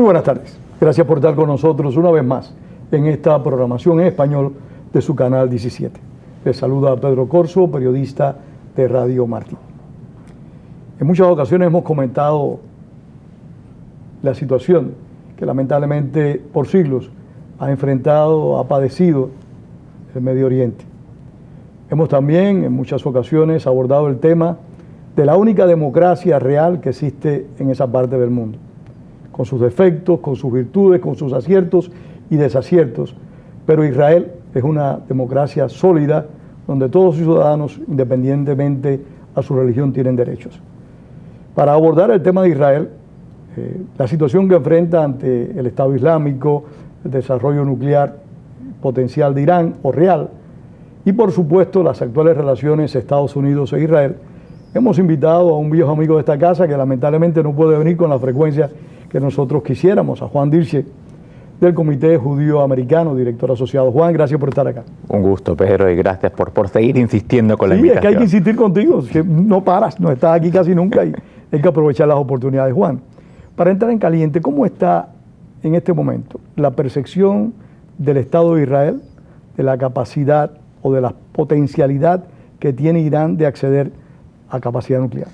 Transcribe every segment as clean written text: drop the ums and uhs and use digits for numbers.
buenas tardes. Gracias por estar con nosotros una vez más en esta programación en español de su canal 17. Les saluda Pedro Corso, periodista de Radio Martí. En muchas ocasiones hemos comentado la situación que lamentablemente por siglos ha enfrentado, ha padecido el Medio Oriente. Hemos también en muchas ocasiones abordado el tema de la única democracia real que existe en esa parte del mundo, con sus defectos, con sus virtudes, con sus aciertos y desaciertos, pero Israel es una democracia sólida donde todos los ciudadanos, independientemente a su religión, tienen derechos. Para abordar el tema de Israel, la situación que enfrenta ante el Estado Islámico, el desarrollo nuclear potencial de Irán o real, y por supuesto las actuales relaciones Estados Unidos e Israel, hemos invitado a un viejo amigo de esta casa que lamentablemente no puede venir con la frecuencia que nosotros quisiéramos, a Juan Dirche, del Comité Judío Americano, director asociado. Juan, gracias por estar acá. Un gusto, Pedro, y gracias por seguir insistiendo con la invitación. Sí, es que hay que insistir contigo, que no paras, no estás aquí casi nunca y hay que aprovechar las oportunidades. Juan, para entrar en caliente, ¿cómo está en este momento la percepción del Estado de Israel, de la capacidad o de la potencialidad que tiene Irán de acceder a capacidad nuclear?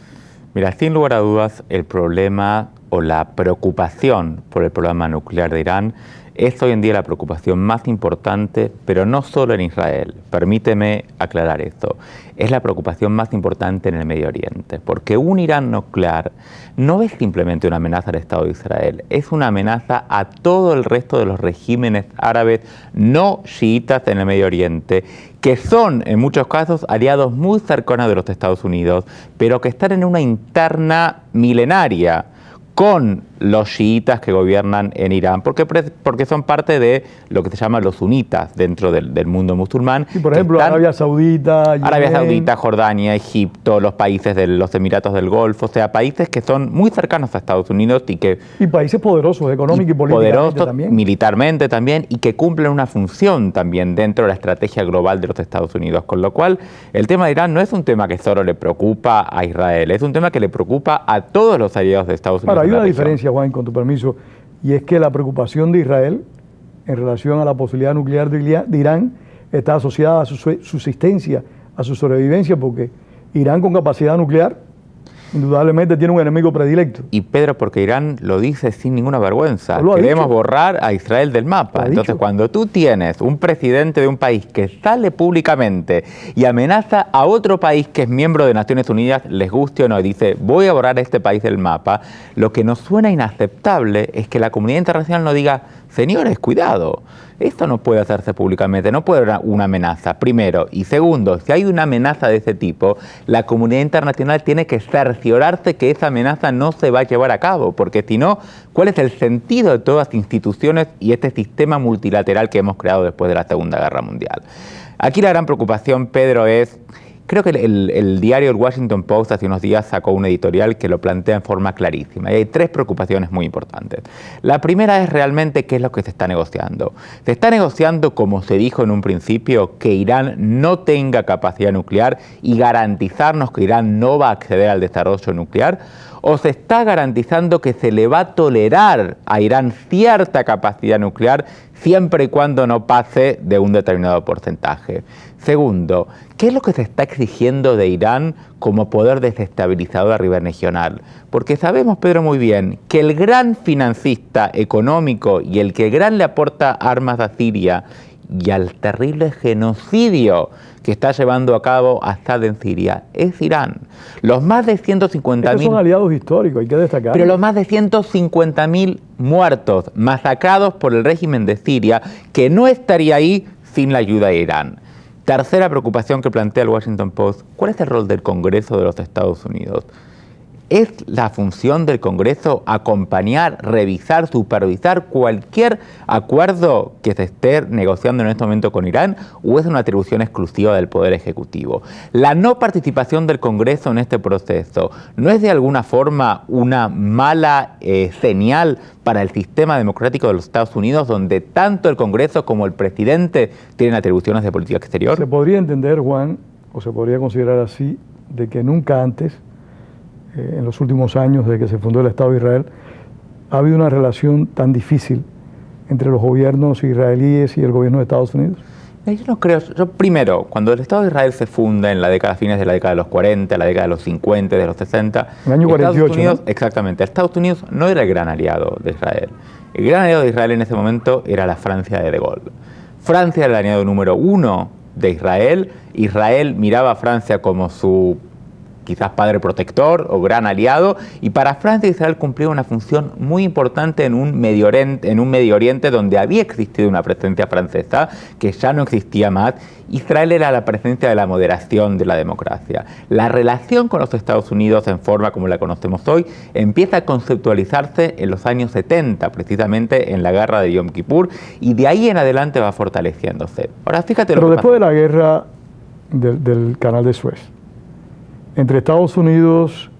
Mira, sin lugar a dudas, el problema o la preocupación por el programa nuclear de Irán es hoy en día la preocupación más importante, pero no solo en Israel. Permíteme aclarar esto. Es la preocupación más importante en el Medio Oriente, porque un Irán nuclear no es simplemente una amenaza al Estado de Israel, es una amenaza a todo el resto de los regímenes árabes no chiitas en el Medio Oriente, que son en muchos casos aliados muy cercanos de los Estados Unidos, pero que están en una interna milenaria con los chiitas que gobiernan en Irán, porque son parte de lo que se llama los sunitas dentro del mundo musulmán. Y por ejemplo, Arabia Saudita, Jordania, Egipto, los países de los Emiratos del Golfo, o sea, países que son muy cercanos a Estados Unidos y países poderosos económica y políticamente poderosos también. Militarmente también, y que cumplen una función también dentro de la estrategia global de los Estados Unidos. Con lo cual, el tema de Irán no es un tema que solo le preocupa a Israel, es un tema que le preocupa a todos los aliados de Estados Unidos. Ahora, hay una diferencia, Juan, con tu permiso, y es que la preocupación de Israel en relación a la posibilidad nuclear de Irán está asociada a su subsistencia, a su sobrevivencia, porque Irán con capacidad nuclear indudablemente tiene un enemigo predilecto. Y Pedro, porque Irán lo dice sin ninguna vergüenza, queremos borrar a Israel del mapa. Entonces, cuando tú tienes un presidente de un país que sale públicamente y amenaza a otro país que es miembro de Naciones Unidas, les guste o no, y dice, voy a borrar a este país del mapa, lo que nos suena inaceptable es que la comunidad internacional no diga, señores, cuidado, esto no puede hacerse públicamente, no puede haber una amenaza, primero. Y segundo, si hay una amenaza de ese tipo, la comunidad internacional tiene que cerciorarse que esa amenaza no se va a llevar a cabo, porque si no, ¿cuál es el sentido de todas las instituciones y este sistema multilateral que hemos creado después de la Segunda Guerra Mundial? Aquí la gran preocupación, Pedro, es... Creo que el diario El Washington Post hace unos días sacó un editorial que lo plantea en forma clarísima. Y hay tres preocupaciones muy importantes. La primera es realmente qué es lo que se está negociando. Se está negociando, como se dijo en un principio, que Irán no tenga capacidad nuclear y garantizarnos que Irán no va a acceder al desarrollo nuclear. ¿O se está garantizando que se le va a tolerar a Irán cierta capacidad nuclear siempre y cuando no pase de un determinado porcentaje? Segundo, ¿qué es lo que se está exigiendo de Irán como poder desestabilizador a nivel regional? Porque sabemos, Pedro, muy bien que el gran financista económico y el que gran le aporta armas a Siria y al terrible genocidio que está llevando a cabo Assad en Siria es Irán. Los más de 150.000... son aliados históricos, hay que destacar. Pero los más de 150.000 muertos, masacrados por el régimen de Siria, que no estaría ahí sin la ayuda de Irán. Tercera preocupación que plantea el Washington Post, ¿cuál es el rol del Congreso de los Estados Unidos? ¿Es la función del Congreso acompañar, revisar, supervisar cualquier acuerdo que se esté negociando en este momento con Irán, o es una atribución exclusiva del Poder Ejecutivo? La no participación del Congreso en este proceso, ¿no es de alguna forma una mala señal para el sistema democrático de los Estados Unidos, donde tanto el Congreso como el presidente tienen atribuciones de política exterior? Se podría entender, Juan, o se podría considerar así, de que nunca antes, en los últimos años desde que se fundó el Estado de Israel, ha habido una relación tan difícil entre los gobiernos israelíes y el gobierno de Estados Unidos? Yo no creo. Yo primero, cuando el Estado de Israel se funda en la década, fines de la década de los 40, la década de los 50, de los 60... El año 48, Unidos, ¿no? Exactamente. Estados Unidos no era el gran aliado de Israel. El gran aliado de Israel en ese momento era la Francia de Gaulle. Francia era el aliado número 1 de Israel. Israel miraba a Francia como su quizás padre protector o gran aliado, y para Francia Israel cumplía una función muy importante en un Medio Oriente donde había existido una presencia francesa que ya no existía más. Israel era la presencia de la moderación de la democracia. La relación con los Estados Unidos en forma como la conocemos hoy empieza a conceptualizarse en los años 70, precisamente en la guerra de Yom Kippur, y de ahí en adelante va fortaleciéndose. Ahora fíjate Pero lo que después pasa. de la guerra del Canal de Suez, entre Estados Unidos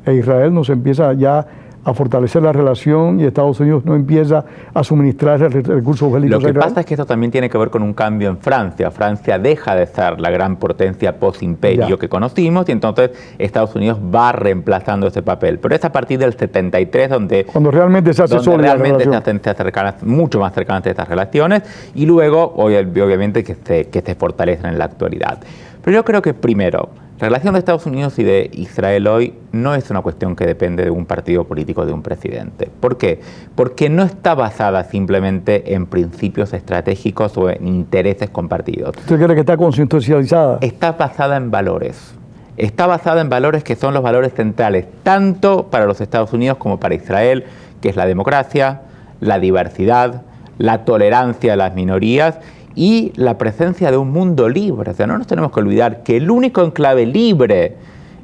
e Israel nos empieza ya a fortalecer la relación y Estados Unidos no empieza a suministrar recursos bélicos. Lo que pasa es que esto también tiene que ver con un cambio en Francia. Francia deja de ser la gran potencia post-imperio que conocimos, y entonces Estados Unidos va reemplazando ese papel. Pero es a partir del 73 cuando realmente se hace sólida la relación, mucho más cercanas estas relaciones, y luego obviamente que se fortalecen en la actualidad. Pero yo creo que primero, la relación de Estados Unidos y de Israel hoy no es una cuestión que depende de un partido político, de un presidente. ¿Por qué? Porque no está basada simplemente en principios estratégicos o en intereses compartidos. ¿Usted cree que está constitucionalizada? Está basada en valores. Está basada en valores que son los valores centrales, tanto para los Estados Unidos como para Israel, que es la democracia, la diversidad, la tolerancia a las minorías y la presencia de un mundo libre. O sea, no nos tenemos que olvidar que el único enclave libre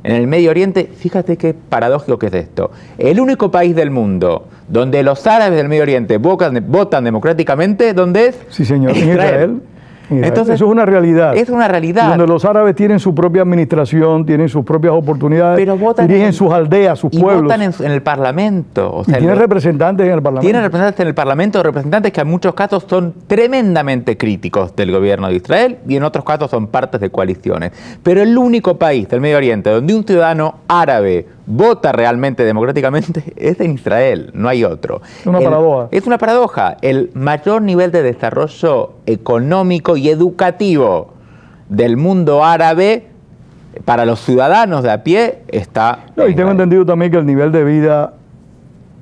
en el Medio Oriente, fíjate qué paradójico que es esto, el único país del mundo donde los árabes del Medio Oriente votan democráticamente, ¿dónde es? Sí, señor, en Israel. Entonces, eso es una realidad. Es una realidad. Donde los árabes tienen su propia administración, tienen sus propias oportunidades, dirigen sus aldeas, sus pueblos. Votan en el Parlamento. O sea, tienen representantes en el Parlamento. Tienen representantes en el Parlamento, representantes que en muchos casos son tremendamente críticos del gobierno de Israel y en otros casos son partes de coaliciones. Pero el único país del Medio Oriente donde un ciudadano árabe vota realmente democráticamente es en Israel, no hay otro. Es una paradoja. Es una paradoja. El mayor nivel de desarrollo económico y educativo del mundo árabe para los ciudadanos de a pie está en y tengo entendido también que el nivel de vida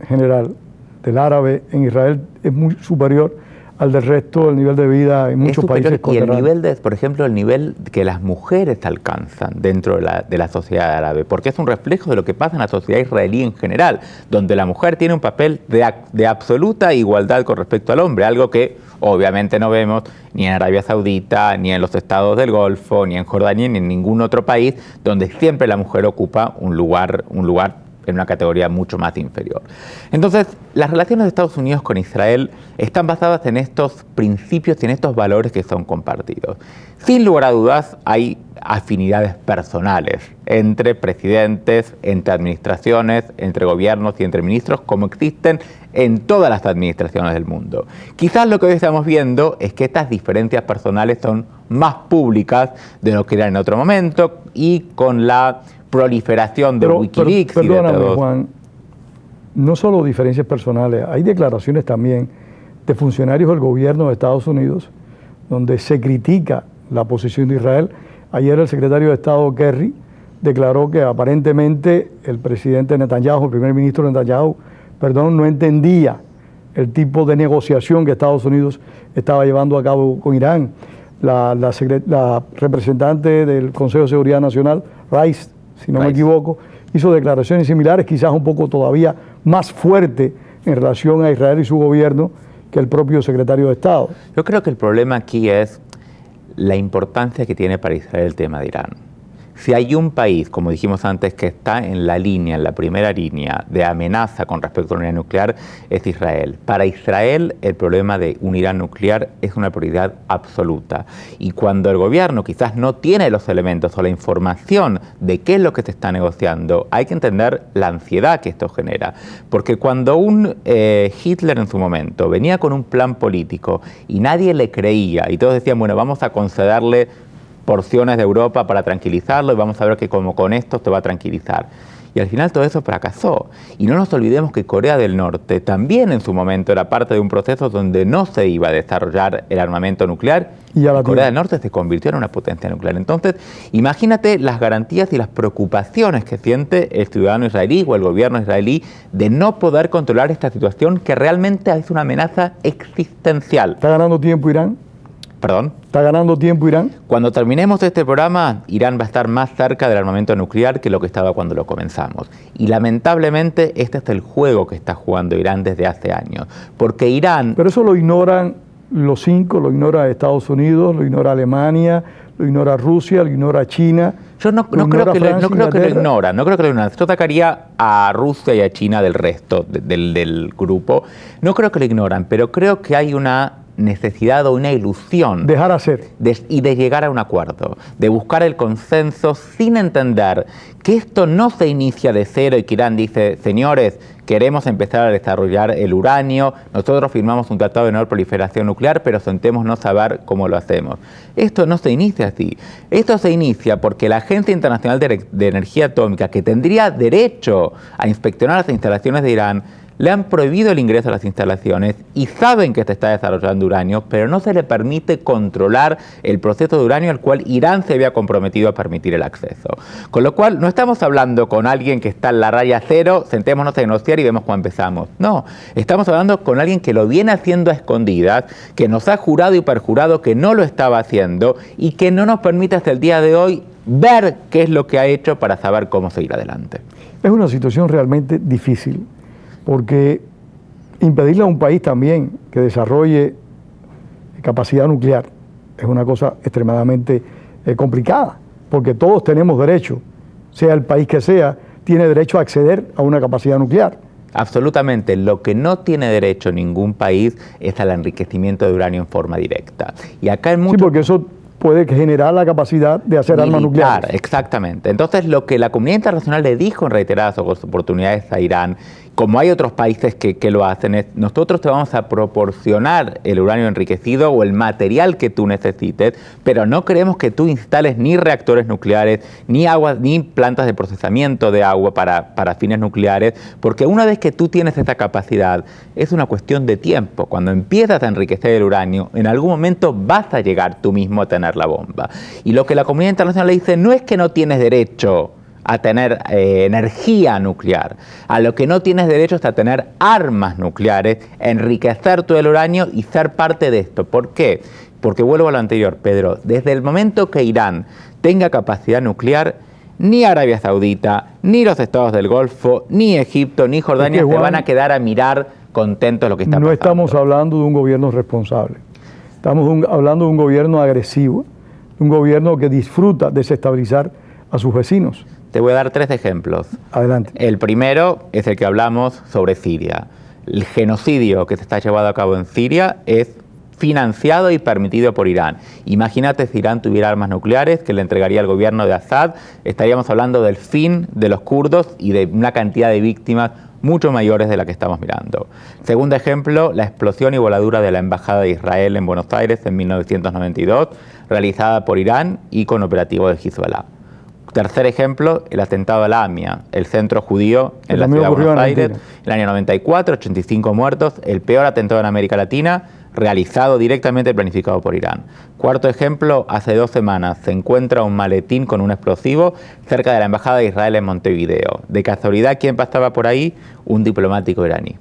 general del árabe en Israel es muy superior al del resto del nivel de vida en muchos países contemporáneos. Y el nivel por ejemplo, el nivel que las mujeres alcanzan dentro de la sociedad árabe, porque es un reflejo de lo que pasa en la sociedad israelí en general, donde la mujer tiene un papel de absoluta igualdad con respecto al hombre, algo que obviamente no vemos ni en Arabia Saudita, ni en los estados del Golfo, ni en Jordania, ni en ningún otro país, donde siempre la mujer ocupa un lugar en una categoría mucho más inferior. Entonces, las relaciones de Estados Unidos con Israel están basadas en estos principios y en estos valores que son compartidos. Sin lugar a dudas, hay afinidades personales entre presidentes, entre administraciones, entre gobiernos y entre ministros, como existen en todas las administraciones del mundo. Quizás lo que hoy estamos viendo es que estas diferencias personales son más públicas de lo que eran en otro momento, y con la proliferación de Wikileaks y de todos. Juan, no solo diferencias personales, hay declaraciones también de funcionarios del gobierno de Estados Unidos donde se critica la posición de Israel. Ayer el secretario de Estado Kerry declaró que aparentemente el presidente Netanyahu, el primer ministro Netanyahu, no entendía el tipo de negociación que Estados Unidos estaba llevando a cabo con Irán. La representante del Consejo de Seguridad Nacional, Rice, si no me equivoco, hizo declaraciones similares, quizás un poco todavía más fuerte en relación a Israel y su gobierno que el propio secretario de Estado. Yo creo que el problema aquí es la importancia que tiene para Israel el tema de Irán. Si hay un país, como dijimos antes, que está en la primera línea de amenaza con respecto a la unidad nuclear, es Israel. Para Israel, el problema de un Irán nuclear es una prioridad absoluta. Y cuando el gobierno quizás no tiene los elementos o la información de qué es lo que se está negociando, hay que entender la ansiedad que esto genera. Porque cuando un Hitler en su momento venía con un plan político y nadie le creía, y todos decían, bueno, vamos a concederle porciones de Europa para tranquilizarlo y vamos a ver que como con esto te va a tranquilizar. Y al final todo eso fracasó. Y no nos olvidemos que Corea del Norte también en su momento era parte de un proceso donde no se iba a desarrollar el armamento nuclear. Y Corea del Norte se convirtió en una potencia nuclear. Entonces, imagínate las garantías y las preocupaciones que siente el ciudadano israelí o el gobierno israelí de no poder controlar esta situación que realmente es una amenaza existencial. ¿Está ganando tiempo Irán? ¿Perdón? ¿Está ganando tiempo Irán? Cuando terminemos este programa, Irán va a estar más cerca del armamento nuclear que lo que estaba cuando lo comenzamos. Y lamentablemente este es el juego que está jugando Irán desde hace años. Porque Irán... Pero eso lo ignoran los 5, lo ignora Estados Unidos, lo ignora Alemania, lo ignora Rusia, lo ignora China. Yo no creo que lo ignoran, no creo que lo ignoran. Yo sacaría a Rusia y a China del resto del grupo. No creo que lo ignoran, pero creo que hay una necesidad o una ilusión dejar hacer y de llegar a un acuerdo, de buscar el consenso sin entender que esto no se inicia de cero y que Irán dice, señores, queremos empezar a desarrollar el uranio, nosotros firmamos un tratado de no proliferación nuclear, pero sentémonos a ver cómo lo hacemos. Esto no se inicia así. Esto se inicia porque la Agencia Internacional de Energía Atómica, que tendría derecho a inspeccionar las instalaciones de Irán, le han prohibido el ingreso a las instalaciones y saben que se está desarrollando uranio, pero no se le permite controlar el proceso de uranio al cual Irán se había comprometido a permitir el acceso. Con lo cual, no estamos hablando con alguien que está en la raya cero, sentémonos a negociar y vemos cómo empezamos. No, estamos hablando con alguien que lo viene haciendo a escondidas, que nos ha jurado y perjurado que no lo estaba haciendo y que no nos permite hasta el día de hoy ver qué es lo que ha hecho para saber cómo seguir adelante. Es una situación realmente difícil, porque impedirle a un país también que desarrolle capacidad nuclear es una cosa extremadamente complicada, porque todos tenemos derecho, sea el país que sea, tiene derecho a acceder a una capacidad nuclear. Absolutamente. Lo que no tiene derecho ningún país es al enriquecimiento de uranio en forma directa. Y acá en muchos... Sí, porque eso puede generar la capacidad de hacer armas nucleares. Exactamente. Entonces, lo que la comunidad internacional le dijo en reiteradas oportunidades a Irán, como hay otros países que lo hacen, es nosotros te vamos a proporcionar el uranio enriquecido o el material que tú necesites, pero no queremos que tú instales ni reactores nucleares, ni aguas, ni plantas de procesamiento de agua para fines nucleares, porque una vez que tú tienes esa capacidad, es una cuestión de tiempo. Cuando empiezas a enriquecer el uranio, en algún momento vas a llegar tú mismo a tener la bomba. Y lo que la comunidad internacional le dice no es que no tienes derecho a tener energía nuclear. A lo que no tienes derecho es a tener armas nucleares, enriquecer todo el uranio y ser parte de esto. ¿Por qué? Porque vuelvo a lo anterior, Pedro. Desde el momento que Irán tenga capacidad nuclear, ni Arabia Saudita, ni los estados del Golfo, ni Egipto, ni Jordania se van a quedar a mirar contentos lo que está pasando. No estamos hablando de un gobierno responsable. Estamos hablando de un gobierno agresivo, un gobierno que disfruta desestabilizar a sus vecinos. Te voy a dar 3 ejemplos. Adelante. El primero es el que hablamos sobre Siria. El genocidio que se está llevando a cabo en Siria es financiado y permitido por Irán. Imagínate si Irán tuviera armas nucleares que le entregaría al gobierno de Assad, estaríamos hablando del fin de los kurdos y de una cantidad de víctimas mucho mayores de la que estamos mirando. Segundo ejemplo, la explosión y voladura de la Embajada de Israel en Buenos Aires en 1992, realizada por Irán y con operativo de Hezbollah. Tercer ejemplo, el atentado a la AMIA, el centro judío en la ciudad de Buenos Aires, el año 94, 85 muertos, el peor atentado en América Latina, realizado directamente planificado por Irán. Cuarto ejemplo, hace 2 semanas se encuentra un maletín con un explosivo cerca de la Embajada de Israel en Montevideo. De casualidad, ¿quién pasaba por ahí? Un diplomático iraní.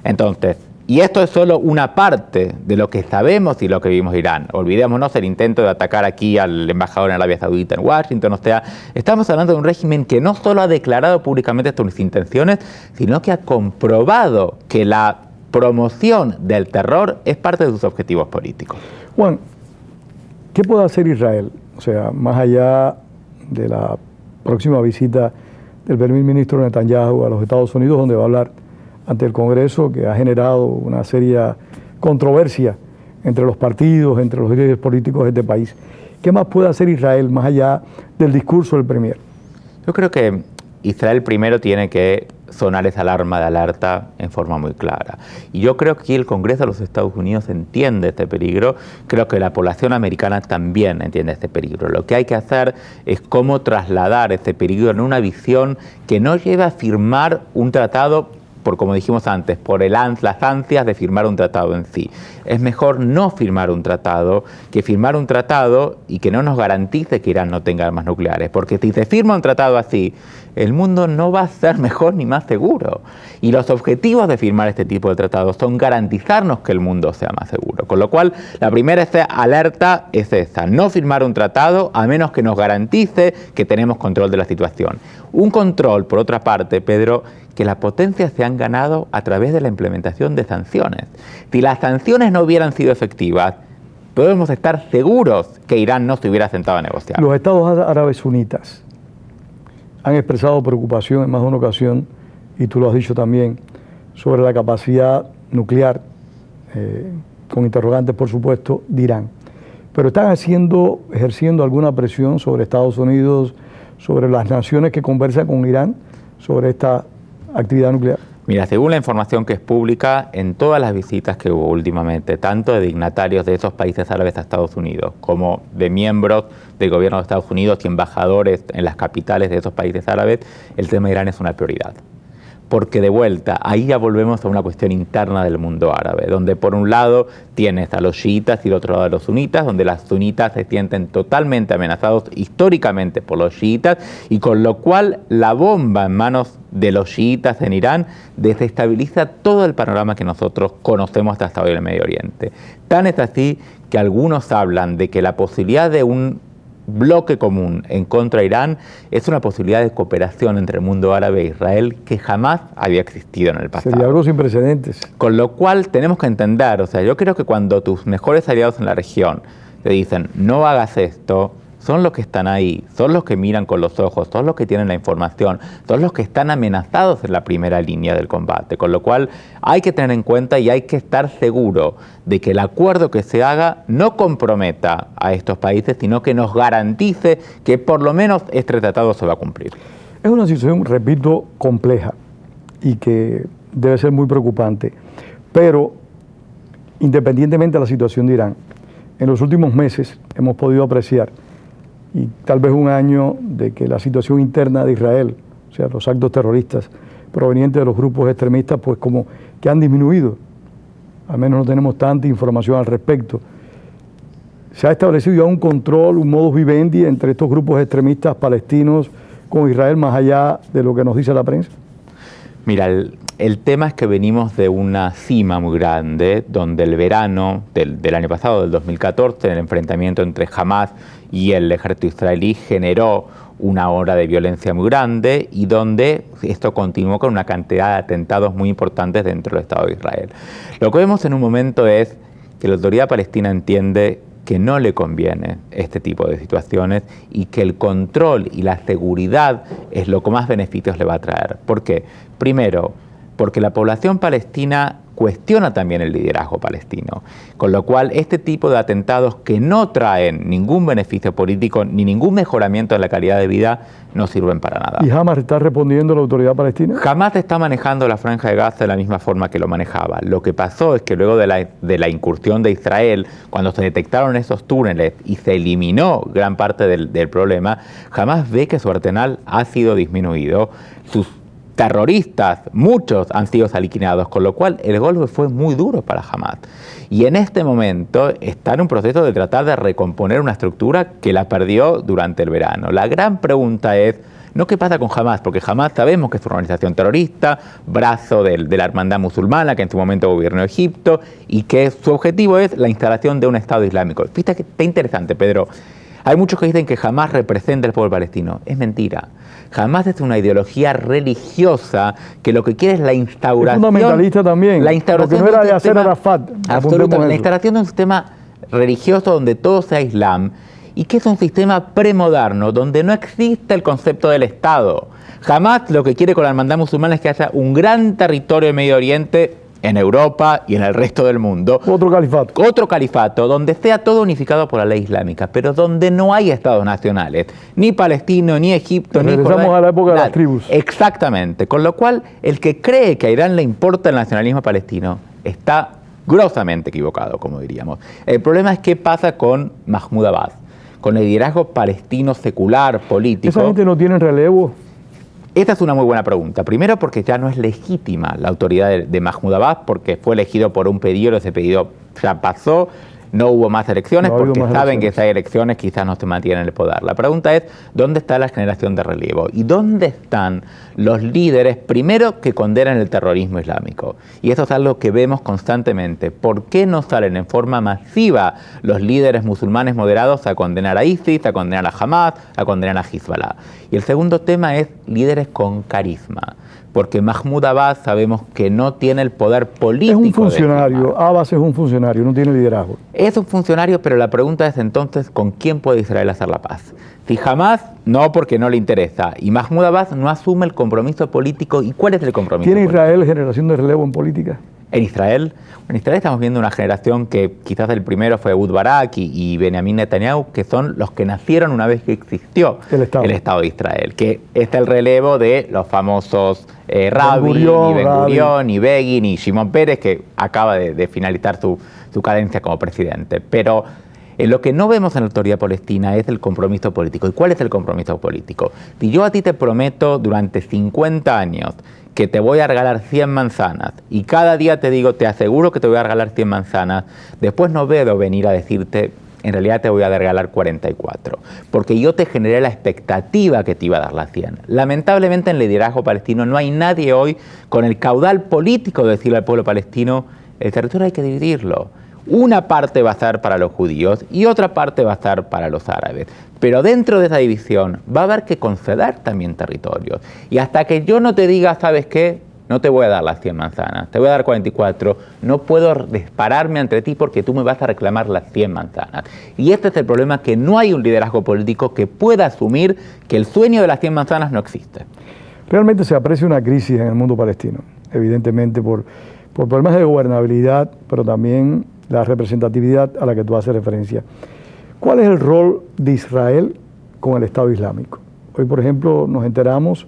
Entonces, y esto es solo una parte de lo que sabemos y lo que vimos Irán. Olvidémonos el intento de atacar aquí al embajador en Arabia Saudita en Washington. O sea, estamos hablando de un régimen que no solo ha declarado públicamente sus intenciones, sino que ha comprobado que la promoción del terror es parte de sus objetivos políticos. Juan, ¿qué puede hacer Israel? O sea, más allá de la próxima visita del primer ministro Netanyahu a los Estados Unidos, donde va a hablar ante el Congreso, que ha generado una seria controversia entre los partidos, entre los líderes políticos de este país. ¿Qué más puede hacer Israel más allá del discurso del premier? Yo creo que Israel primero tiene que sonar esa alarma de alerta en forma muy clara. Y yo creo que aquí el Congreso de los Estados Unidos entiende este peligro, creo que la población americana también entiende este peligro. Lo que hay que hacer es cómo trasladar este peligro en una visión que no lleve a firmar un tratado por, como dijimos antes, por las ansias de firmar un tratado en sí. Es mejor no firmar un tratado que firmar un tratado y que no nos garantice que Irán no tenga armas nucleares, porque si se firma un tratado así, el mundo no va a ser mejor ni más seguro. Y los objetivos de firmar este tipo de tratados son garantizarnos que el mundo sea más seguro. Con lo cual, la primera alerta es esa, no firmar un tratado a menos que nos garantice que tenemos control de la situación. Un control, por otra parte, Pedro, que las potencias se han ganado a través de la implementación de sanciones. Si las sanciones no hubieran sido efectivas, podemos estar seguros que Irán no se hubiera sentado a negociar. Los estados árabes sunitas han expresado preocupación en más de una ocasión, y tú lo has dicho también, sobre la capacidad nuclear, con interrogantes por supuesto, de Irán. Pero están ejerciendo alguna presión sobre Estados Unidos, sobre las naciones que conversan con Irán sobre esta actividad nuclear. Mira, según la información que es pública, en todas las visitas que hubo últimamente, tanto de dignatarios de esos países árabes a Estados Unidos, como de miembros del gobierno de Estados Unidos y embajadores en las capitales de esos países árabes, el tema de Irán es una prioridad. Porque de vuelta, ahí ya volvemos a una cuestión interna del mundo árabe, donde por un lado tienes a los chiitas y del otro lado a los sunitas, donde las sunitas se sienten totalmente amenazados históricamente por los chiitas, y con lo cual la bomba en manos de los chiitas en Irán desestabiliza todo el panorama que nosotros conocemos hasta hoy en el Medio Oriente. Tan es así que algunos hablan de que la posibilidad de un bloque común en contra de Irán es una posibilidad de cooperación entre el mundo árabe e Israel que jamás había existido en el pasado. Sería algo sin precedentes. Con lo cual tenemos que entender, o sea, yo creo que cuando tus mejores aliados en la región te dicen no hagas esto, son los que están ahí, son los que miran con los ojos, son los que tienen la información, son los que están amenazados en la primera línea del combate. Con lo cual hay que tener en cuenta y hay que estar seguro de que el acuerdo que se haga no comprometa a estos países, sino que nos garantice que por lo menos este tratado se va a cumplir. Es una situación, repito, compleja y que debe ser muy preocupante. Pero, independientemente de la situación de Irán, en los últimos meses hemos podido apreciar, y tal vez un año de que la situación interna de Israel, o sea, los actos terroristas provenientes de los grupos extremistas, pues como que han disminuido. Al menos no tenemos tanta información al respecto. Se ha establecido ya un control, un modus vivendi entre estos grupos extremistas palestinos con Israel, más allá de lo que nos dice la prensa. Mira, el tema es que venimos de una cima muy grande, donde el verano del año pasado, del 2014, el enfrentamiento entre Hamas y el ejército israelí generó una ola de violencia muy grande y donde esto continuó con una cantidad de atentados muy importantes dentro del Estado de Israel. Lo que vemos en un momento es que la autoridad palestina entiende que no le conviene este tipo de situaciones y que el control y la seguridad es lo que más beneficios le va a traer. ¿Por qué? Primero, porque la población palestina cuestiona también el liderazgo palestino, con lo cual este tipo de atentados que no traen ningún beneficio político ni ningún mejoramiento en la calidad de vida no sirven para nada. ¿Y Hamas está respondiendo a la autoridad palestina? Hamas está manejando la Franja de Gaza de la misma forma que lo manejaba. Lo que pasó es que luego de la incursión de Israel, cuando se detectaron esos túneles y se eliminó gran parte del problema, Hamas ve que su arsenal ha sido disminuido, sus terroristas, muchos han sido aniquilados, con lo cual el golpe fue muy duro para Hamas. Y en este momento está en un proceso de tratar de recomponer una estructura que la perdió durante el verano. La gran pregunta es, no qué pasa con Hamas, porque Hamas sabemos que es una organización terrorista, brazo de la hermandad musulmana que en su momento gobernó Egipto y que su objetivo es la instalación de un Estado islámico. Fíjate que está interesante, Pedro. Hay muchos que dicen que Hamas representa al pueblo palestino. Es mentira. Hamas es una ideología religiosa que lo que quiere es la instauración. Es fundamentalista también. La instauración lo que no era de hacer Arafat. Absolutamente. La instauración de un sistema religioso donde todo sea Islam y que es un sistema premoderno donde no existe el concepto del Estado. Hamas lo que quiere con la hermandad musulmana es que haya un gran territorio en Medio Oriente en Europa y en el resto del mundo. Otro califato. Otro califato, donde sea todo unificado por la ley islámica, pero donde no hay estados nacionales, ni Palestino, ni Egipto, ni Jordania. Regresamos a la época de las tribus. Exactamente, con lo cual el que cree que a Irán le importa el nacionalismo palestino está grosamente equivocado, como diríamos. El problema es qué pasa con Mahmoud Abbas, con el liderazgo palestino secular, político. ¿Esa gente no tiene relevo? Esta es una muy buena pregunta. Primero porque ya no es legítima la autoridad de Mahmoud Abbas, porque fue elegido por un pedido, ese pedido ya pasó, no hubo más elecciones, porque saben que si hay elecciones quizás no se mantienen en el poder. La pregunta es, ¿dónde está la generación de relevo? ¿Y dónde están los líderes, primero, que condenan el terrorismo islámico? Y eso es algo que vemos constantemente. ¿Por qué no salen en forma masiva los líderes musulmanes moderados a condenar a ISIS, a condenar a Hamas, a condenar a Hezbollah? Y el segundo tema es líderes con carisma. Porque Mahmoud Abbas sabemos que no tiene el poder político. Es un funcionario, Abbas es un funcionario, no tiene liderazgo. Es un funcionario, pero la pregunta es entonces, ¿con quién puede Israel hacer la paz? Si Hamas, no, porque no le interesa. Y Mahmoud Abbas no asume el compromiso político. ¿Y cuál es el compromiso ¿Tiene político? Israel generación de relevo en política? En Israel estamos viendo una generación que quizás el primero fue Ehud Barak y Benjamin Netanyahu, que son los que nacieron una vez que existió el Estado de Israel, que es el relevo de los famosos Rabin, y Ben-Gurion, y Begin, y Shimon Peres, que acaba de finalizar su cadencia como presidente. Pero lo que no vemos en la autoridad palestina es el compromiso político. ¿Y cuál es el compromiso político? Si yo a ti te prometo durante 50 años que te voy a regalar 100 manzanas y cada día te digo, te aseguro que te voy a regalar 100 manzanas, después no veo venir a decirte, en realidad te voy a regalar 44, porque yo te generé la expectativa que te iba a dar las 100. Lamentablemente en el liderazgo palestino no hay nadie hoy con el caudal político de decirle al pueblo palestino, el territorio hay que dividirlo. Una parte va a estar para los judíos y otra parte va a estar para los árabes. Pero dentro de esa división va a haber que conceder también territorios. Y hasta que yo no te diga, ¿sabes qué? No te voy a dar las 100 manzanas, te voy a dar 44. No puedo dispararme ante ti porque tú me vas a reclamar las 100 manzanas. Y este es el problema, que no hay un liderazgo político que pueda asumir que el sueño de las 100 manzanas no existe. Realmente se aprecia una crisis en el mundo palestino, evidentemente por problemas de gobernabilidad, pero también la representatividad a la que tú haces referencia. ¿Cuál es el rol de Israel con el Estado Islámico? Hoy, por ejemplo, nos enteramos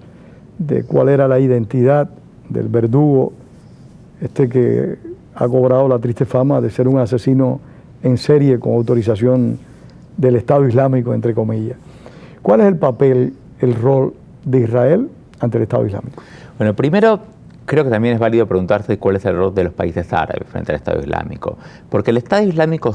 de cuál era la identidad del verdugo, que ha cobrado la triste fama de ser un asesino en serie con autorización del Estado Islámico, entre comillas. ¿Cuál es el papel, el rol de Israel ante el Estado Islámico? Bueno, primero, creo que también es válido preguntarse cuál es el rol de los países árabes frente al Estado Islámico, porque el Estado Islámico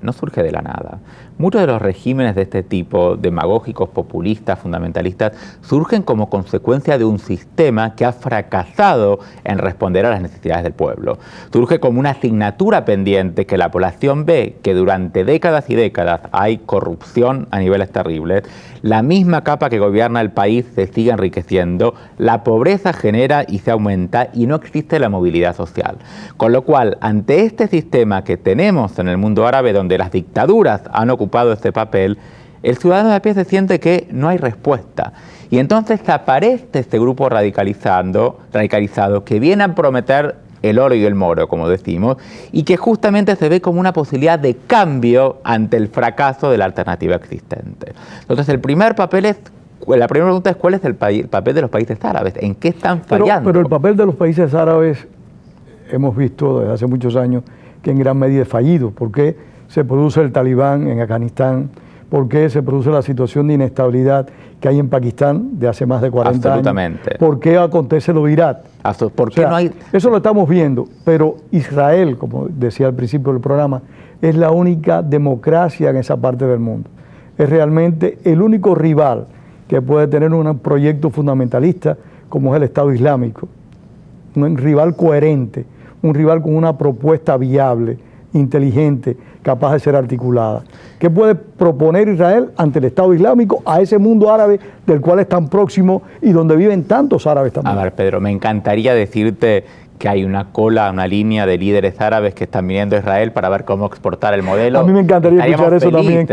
no surge de la nada. Muchos de los regímenes de este tipo, demagógicos, populistas, fundamentalistas, surgen como consecuencia de un sistema que ha fracasado en responder a las necesidades del pueblo. Surge como una asignatura pendiente que la población ve que durante décadas y décadas hay corrupción a niveles terribles, la misma capa que gobierna el país se sigue enriqueciendo, la pobreza genera y se aumenta y no existe la movilidad social. Con lo cual, ante este sistema que tenemos en el mundo árabe, donde las dictaduras han ocupado este papel, el ciudadano de a pie se siente que no hay respuesta. Y entonces aparece este grupo radicalizado que viene a prometer el oro y el moro, como decimos, y que justamente se ve como una posibilidad de cambio ante el fracaso de la alternativa existente. Entonces, la primera pregunta es ¿cuál es el papel de los países árabes? ¿En qué están fallando? Pero el papel de los países árabes, hemos visto desde hace muchos años que en gran medida es fallido. ¿Por qué se produce el talibán en Afganistán? ¿Por qué se produce la situación de inestabilidad que hay en Pakistán de hace más de 40 Absolutamente. años? ¿Por qué acontece lo de Irak? ¿Por qué no hay? Eso lo estamos viendo, pero Israel, como decía al principio del programa, es la única democracia en esa parte del mundo. Es realmente el único rival que puede tener un proyecto fundamentalista como es el Estado Islámico. Un rival coherente, un rival con una propuesta viable, inteligente, capaz de ser articulada. ¿Qué puede proponer Israel ante el Estado Islámico a ese mundo árabe del cual es tan próximo y donde viven tantos árabes también? A ver, Pedro, me encantaría decirte que hay una cola, una línea de líderes árabes que están viniendo a Israel para ver cómo exportar el modelo. A mí me encantaría escuchar eso también.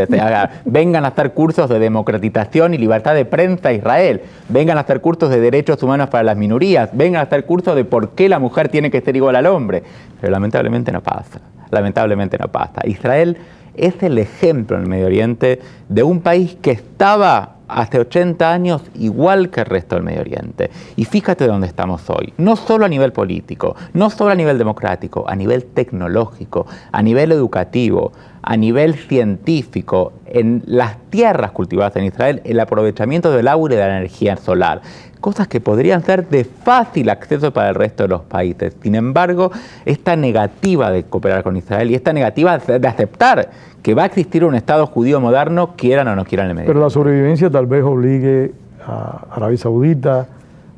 Vengan a hacer cursos de democratización y libertad de prensa a Israel. Vengan a hacer cursos de derechos humanos para las minorías. Vengan a hacer cursos de por qué la mujer tiene que ser igual al hombre. Pero lamentablemente no pasa. Lamentablemente no pasa. Israel es el ejemplo en el Medio Oriente de un país que estaba hace 80 años igual que el resto del Medio Oriente. Y fíjate dónde estamos hoy, no solo a nivel político, no solo a nivel democrático, a nivel tecnológico, a nivel educativo, a nivel científico, en las tierras cultivadas en Israel, el aprovechamiento del agua y de la energía solar. Cosas que podrían ser de fácil acceso para el resto de los países. Sin embargo, esta negativa de cooperar con Israel y esta negativa de aceptar que va a existir un Estado judío moderno, quieran o no quieran el Medio Oriente. Pero la sobrevivencia tal vez obligue a Arabia Saudita,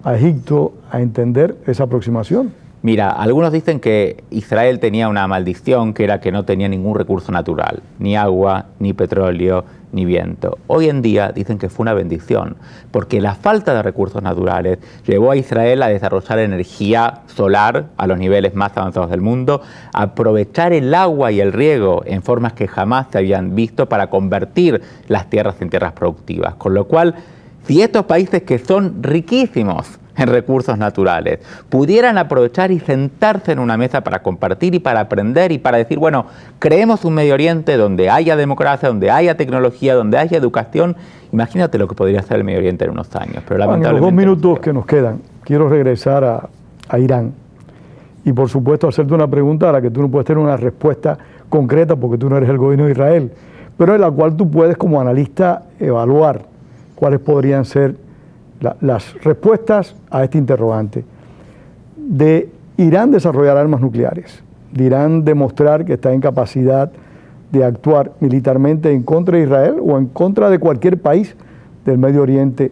a Egipto, a entender esa aproximación. Mira, algunos dicen que Israel tenía una maldición, que era que no tenía ningún recurso natural, ni agua, ni petróleo, ni viento. Hoy en día dicen que fue una bendición, porque la falta de recursos naturales llevó a Israel a desarrollar energía solar a los niveles más avanzados del mundo, a aprovechar el agua y el riego en formas que jamás se habían visto para convertir las tierras en tierras productivas. Con lo cual, si estos países que son riquísimos en recursos naturales pudieran aprovechar y sentarse en una mesa para compartir y para aprender y para decir, bueno, creemos un Medio Oriente donde haya democracia, donde haya tecnología, donde haya educación, imagínate lo que podría ser el Medio Oriente en unos años. Pero lamentablemente, en los 2 minutos que nos quedan, quiero regresar a Irán y por supuesto hacerte una pregunta a la que tú no puedes tener una respuesta concreta porque tú no eres el gobierno de Israel, pero en la cual tú puedes como analista evaluar cuáles podrían ser las respuestas a este interrogante. De Irán desarrollar armas nucleares, de Irán demostrar que está en capacidad de actuar militarmente en contra de Israel o en contra de cualquier país del Medio Oriente,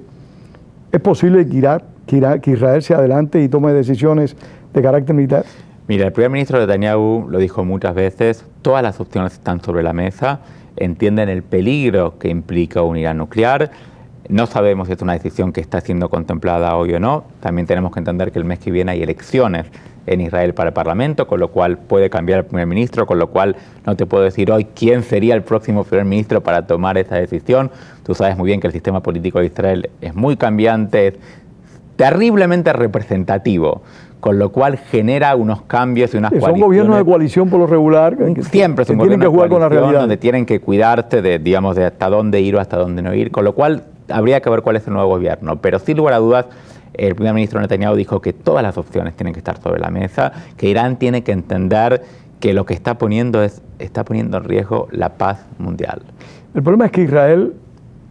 ¿es posible que Israel se adelante y tome decisiones de carácter militar? Mira, el primer ministro Netanyahu lo dijo muchas veces, todas las opciones están sobre la mesa, entienden el peligro que implica un Irán nuclear. No sabemos si es una decisión que está siendo contemplada hoy o no. También tenemos que entender que el mes que viene hay elecciones en Israel para el Parlamento, con lo cual puede cambiar el primer ministro, con lo cual no te puedo decir hoy quién sería el próximo primer ministro para tomar esa decisión. Tú sabes muy bien que el sistema político de Israel es muy cambiante, es terriblemente representativo, con lo cual genera unos cambios y unas coaliciones. Son gobiernos de coalición por lo regular. Siempre son gobiernos de coalición donde tienen que cuidarse de, digamos, de hasta dónde ir o hasta dónde no ir, con lo cual habría que ver cuál es el nuevo gobierno. Pero sin lugar a dudas, el primer ministro Netanyahu dijo que todas las opciones tienen que estar sobre la mesa, que Irán tiene que entender que lo que está poniendo en riesgo la paz mundial. El problema es que Israel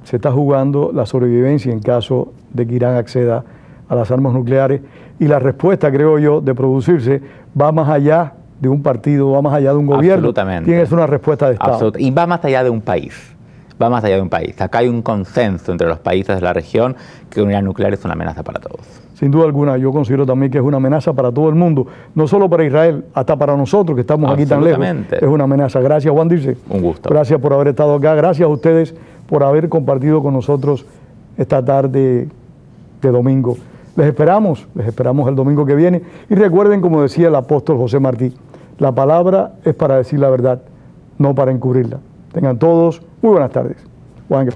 se está jugando la sobrevivencia en caso de que Irán acceda a las armas nucleares y la respuesta, creo yo, de producirse va más allá de un partido, va más allá de un gobierno. Absolutamente. Tiene que ser una respuesta de Estado. Y va más allá de un país. Va más allá de un país. Acá hay un consenso entre los países de la región que un Irán nuclear es una amenaza para todos. Sin duda alguna, yo considero también que es una amenaza para todo el mundo, no solo para Israel, hasta para nosotros que estamos aquí tan lejos. Es una amenaza. Gracias, Juan Dirce. Un gusto. Gracias por haber estado acá. Gracias a ustedes por haber compartido con nosotros esta tarde de domingo. Les esperamos el domingo que viene. Y recuerden, como decía el apóstol José Martí, la palabra es para decir la verdad, no para encubrirla. Tengan todos muy buenas tardes. Juan.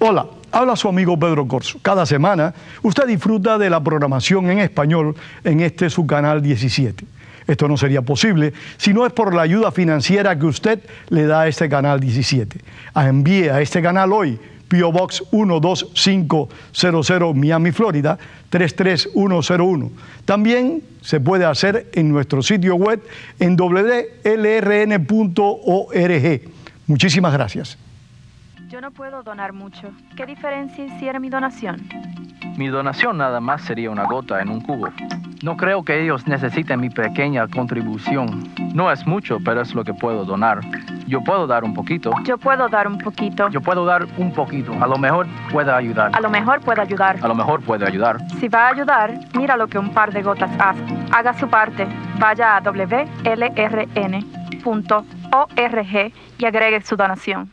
Hola, habla su amigo Pedro Corso. Cada semana usted disfruta de la programación en español en su canal 17. Esto no sería posible si no es por la ayuda financiera que usted le da a este canal 17. Envíe a este canal hoy P.O. Box 12500 Miami, Florida 33101. También se puede hacer en nuestro sitio web en wlrn.org. Muchísimas gracias. Yo no puedo donar mucho. ¿Qué diferencia hiciera mi donación? Mi donación nada más sería una gota en un cubo. No creo que ellos necesiten mi pequeña contribución. No es mucho, pero es lo que puedo donar. Yo puedo dar un poquito. Yo puedo dar un poquito. Yo puedo dar un poquito. A lo mejor pueda ayudar. A lo mejor puedo ayudar. A lo mejor puede ayudar. Si va a ayudar, mira lo que un par de gotas hace. Haga su parte. Vaya a WLRN.org y agregue su donación.